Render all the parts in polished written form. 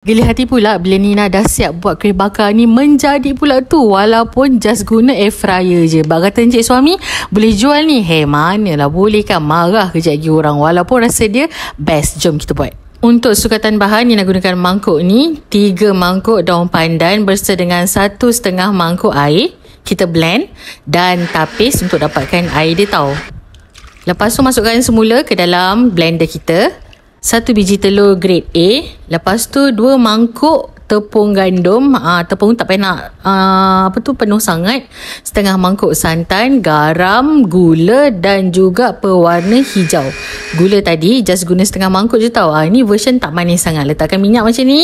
Geli hati pula bila Nina dah siap buat kuih bakar ni menjadi pula tu, walaupun just guna air fryer je. Bak kata encik suami, boleh jual ni. Manalah boleh kan, marah kejap lagi orang walaupun rasa dia best. Jom kita buat. Untuk sukatan bahan, Nina gunakan mangkuk ni 3 mangkuk daun pandan berserta dengan 1,5 mangkuk air. Kita blend dan tapis untuk dapatkan air dia tau. Lepas tu masukkan semula ke dalam blender kita 1 biji telur grade A. Lepas tu 2 mangkuk tepung gandum. Tepung tak payah nak penuh sangat. 1/2 mangkuk santan, garam, gula dan juga pewarna hijau. Gula tadi just guna 1/2 mangkuk je tau. Ini version tak manis sangat. Letakkan minyak macam ni.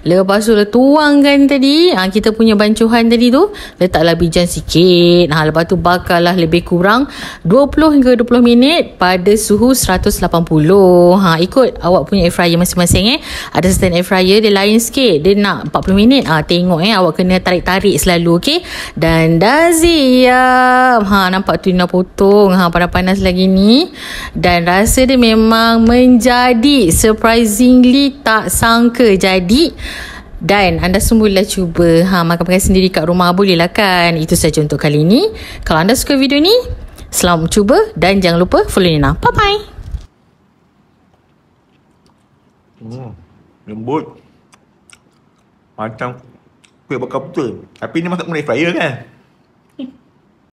Lepas tu tuangkan tadi kita punya bancuhan tadi tu. Letaklah bijan sikit. Lepas tu bakarlah lebih kurang 20 hingga 20 minit pada suhu 180. Ikut awak punya air fryer masing-masing. Ada certain air fryer dia lain sikit, dia nak 40 minit. Tengok awak kena tarik-tarik selalu, okey. Dan dah siap. Nampak tu Nina potong panas-panas lagi ni. Dan rasa dia memang menjadi surprisingly tak sangka jadi. Dan anda semulalah cuba makan-makan sendiri kat rumah, boleh lah kan. Itu saja untuk kali ni. Kalau anda suka video ni, selamat cuba dan jangan lupa follow Nina. Bye bye. Lembut macam kuih bakar betul. Tapi ni masak guna air fryer kan.